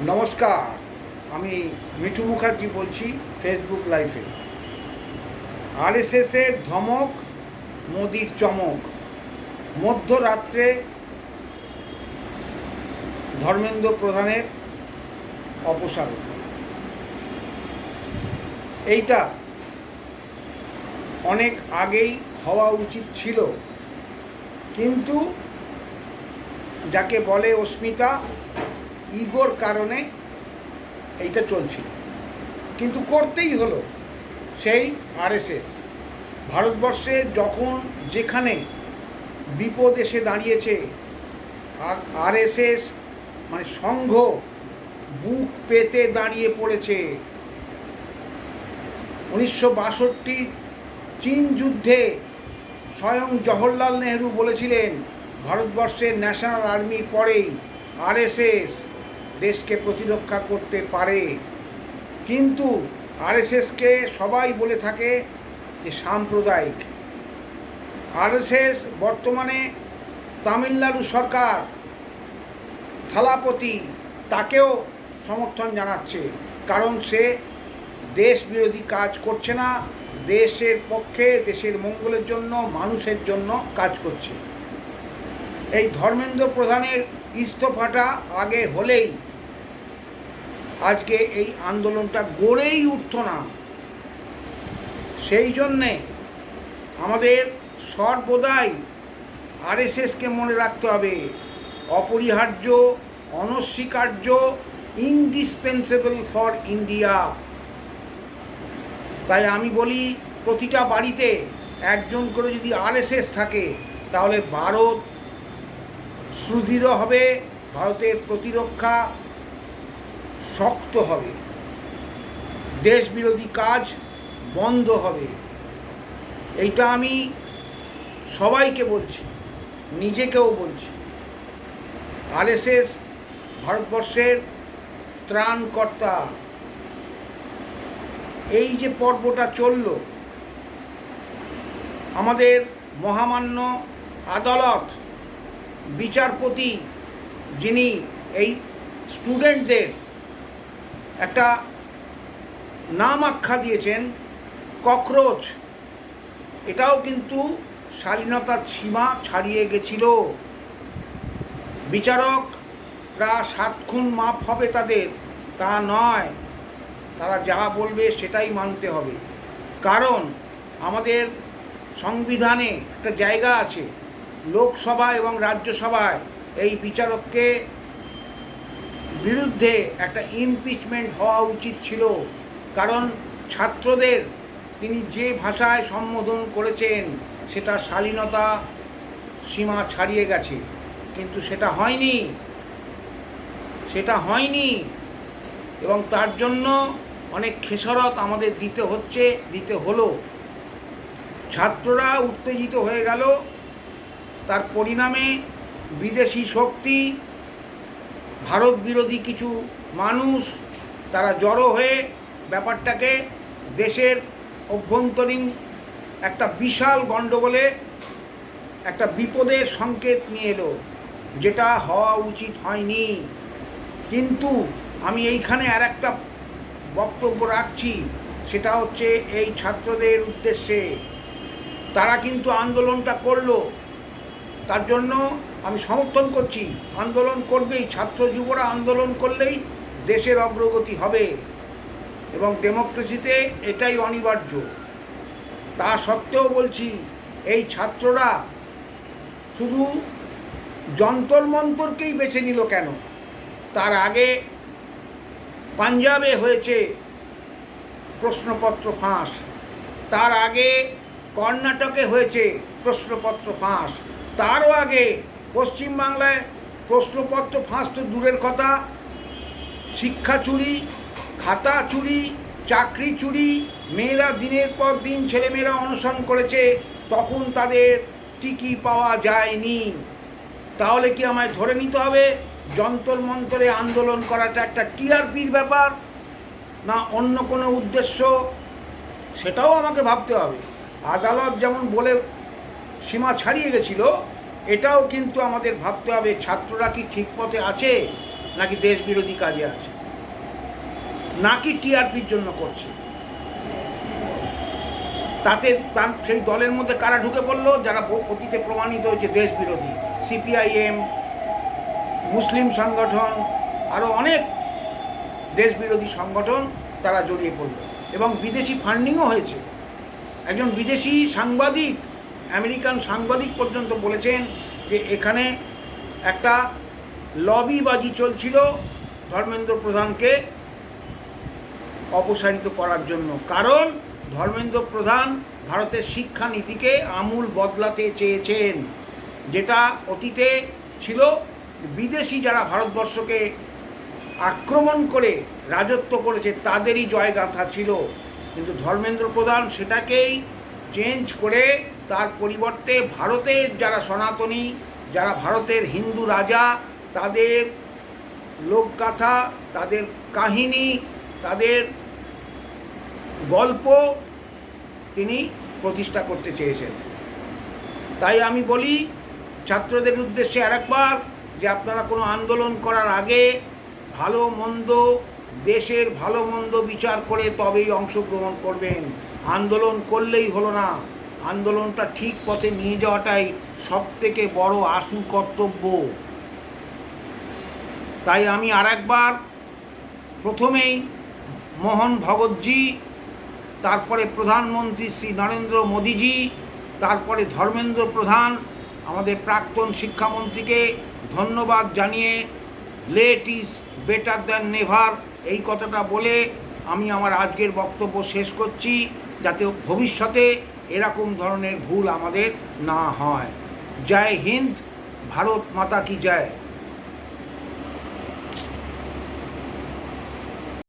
নমস্কার, আমি মিঠু মুখার্জি বলছি ফেসবুক লাইভে। আরএসএসের ধমক, মোদির চমক। মধ্যরাত্রে ধর্মেন্দ্র প্রধানের অপসারণ, এইটা অনেক আগেই হওয়া উচিত ছিল, কিন্তু যাকে বলে অস্মিতা, ইগোর কারণে এইটা চলছিল, কিন্তু করতেই হলো। সেই আরএসএস ভারতবর্ষে যখন যেখানে বিপদ এসে দাঁড়িয়েছে, আরএসএস মানে সংঘ বুক পেতে দাঁড়িয়ে পড়েছে। 1962 চীন যুদ্ধে স্বয়ং জওহরলাল নেহরু বলেছিলেন, ভারতবর্ষের ন্যাশনাল আর্মির পরেই আরএসএস দেশকে প্রতিরক্ষা করতে পারে। কিন্তু আরএসএসকে সবাই বলে থাকে যে সাম্প্রদায়িক। আরএসএস বর্তমানে তামিলনাড়ু সরকার থালাপতি তাকেও সমর্থন জানাচ্ছে, কারণ সে দেশ বিরোধী কাজ করছে না, দেশের পক্ষে, দেশের মঙ্গলের জন্য, মানুষের জন্য কাজ করছে। এই ধর্মেন্দ্র প্রধানের ইস্তফাটা আগে হলেই আজকে এই আন্দোলনটা গড়েই উঠত না। সেই জন্যে আমাদের সর্বদাই আরএসএসকে মনে রাখতে হবে, অপরিহার্য, অনস্বীকার্য, ইনডিসপেন্সেবল ফর ইন্ডিয়া। তাই আমি বলি, প্রতিটা বাড়িতে একজন করে যদি আরএসএস থাকে, তাহলে ভারত সুদৃঢ় হবে, ভারতের প্রতিরক্ষা শক্ত হবে, দেশ বিরোধী কাজ বন্ধ হবে। এইটা আমি সবাইকে বলছি, নিজেকেও বলছি। আরএসএস ভারতবর্ষের ত্রাণকর্তা। এই যে পর্বটা চলল, আমাদের মহামান্য আদালত বিচারপতি, যিনি এই স্টুডেন্টদের একটা নাম আখ্যা দিয়েছেন ককরোচ, এটাও কিন্তু শালীনতার সীমা ছাড়িয়ে গেছিল। বিচারকরা 7 খুন মাপ হবে তাদের, তা নয়, তারা যা বলবে সেটাই মানতে হবে। কারণ আমাদের সংবিধানে একটা জায়গা আছে, লোকসভা এবং রাজ্যসভায় এই বিচারককে বিরুদ্ধে একটা ইমপিচমেন্ট হওয়া উচিত ছিল। কারণ ছাত্রদের তিনি যে ভাষায় সম্বোধন করেছেন সেটা শালীনতা সীমা ছাড়িয়ে গেছে, কিন্তু সেটা হয়নি এবং তার জন্য অনেক খেসারত আমাদের দিতে হলো। ছাত্ররা উত্তেজিত হয়ে গেল, তার পরিণামে বিদেশি শক্তি, ভারত বিরোধী কিছু মানুষ, তারা জড়ো হয়ে ব্যাপারটাকে দেশের অভ্যন্তরীণ একটা বিশাল গণ্ডগোলে, একটা বিপদের সংকেত নিয়ে এলো, যেটা হওয়া উচিত হয়নি। কিন্তু আমি এইখানে আর একটা বক্তব্য রাখছি, সেটা হচ্ছে এই ছাত্রদের উদ্দেশ্যে। তারা কিন্তু আন্দোলনটা করলো, তার জন্য আমি সমর্থন করছি। আন্দোলন করবেই, ছাত্র যুবরা আন্দোলন করলেই দেশের অগ্রগতি হবে এবং ডেমোক্রেসিতে এটাই অনিবার্য। তা সত্ত্বেও বলছি, এই ছাত্ররা শুধু যন্তর মন্তরকেই বেছে নিল কেন? তার আগে পাঞ্জাবে হয়েছে প্রশ্নপত্র ফাঁস, তার আগে কর্ণাটকে হয়েছে প্রশ্নপত্র ফাঁস, তারও আগে পশ্চিমবাংলায় প্রশ্নপত্র ফাঁস তো দূরের কথা, শিক্ষা চুরি, খাতা চুরি, চাকরি চুরি, মেয়েরা দিনের পর দিন ছেলেমেয়েরা অনশন করেছে, তখন তাদের টিকি পাওয়া যায়নি। তাহলে কি আমায় ধরে নিতে হবে যন্তর মন্তরে আন্দোলন করাটা একটা টিআরপির ব্যাপার, না অন্য কোনো উদ্দেশ্য? সেটাও আমাকে ভাবতে হবে। আদালত যেমন বলে সীমা ছাড়িয়ে গেছিল, এটাও কিন্তু আমাদের ভাবতে হবে ছাত্ররা কি ঠিক পথে আছে। নাকি দেশ বিরোধী কাজে আছে, নাকি টিআরপির জন্য করছে। তাতে তার সেই দলের মধ্যে কারা ঢুকে পড়লো, যারা অতীতে প্রমাণিত হয়েছে দেশ বিরোধী, সিপিআইএম, মুসলিম সংগঠন, আরও অনেক দেশ বিরোধী সংগঠন তারা জড়িয়ে পড়ল, এবং বিদেশি ফান্ডিংও হয়েছে। একজন বিদেশি সাংবাদিক, আমেরিকান সাংবাদিক পর্যন্ত বলেছেন যে এখানে একটা লবিবাজি চলছিল ধর্মেন্দ্র প্রধানকে অপসারিত করার জন্য, কারণ ধর্মেন্দ্র প্রধান ভারতের শিক্ষানীতিকে আমূল বদলাতে চেয়েছেন। যেটা অতীতে ছিল বিদেশি যারা ভারতবর্ষকে আক্রমণ করে রাজত্ব করেছে তাদেরই জয়গাথা ছিল, কিন্তু ধর্মেন্দ্র প্রধান সেটাকেই চেঞ্জ করে তার পরিবর্তে ভারতের যারা সনাতনী, যারা ভারতের হিন্দু রাজা, তাদের লোকগাথা, তাদের কাহিনী, তাদের গল্প তিনি প্রতিষ্ঠা করতে চেয়েছেন। তাই আমি বলি ছাত্রদের উদ্দেশ্যে আরেকবার যে আপনারা কোনো আন্দোলন করার আগে ভালো মন্দ, দেশের ভালো মন্দ বিচার করে তবেই অংশগ্রহণ করবেন। আন্দোলন করলেই হলো না, আন্দোলনটা ঠিক পথে নিয়ে যাওয়াটাই সবথেকে বড় আশু কর্তব্য। তাই আমি আরেকবার প্রথমেই মোহন ভগতজি, তারপরে প্রধানমন্ত্রী শ্রী নরেন্দ্র মোদীজি, তারপরে ধর্মেন্দ্র প্রধান আমাদের প্রাক্তন শিক্ষামন্ত্রীকে ধন্যবাদ জানিয়ে late is better than never এই কথাটা বলে আমি আমার আজকের বক্তব্য শেষ করছি, যাতে ভবিষ্যতে এরকম ধরনের ভুল আমাদের না হয়। জয় হিন্দ, ভারত মাতা কি জয়।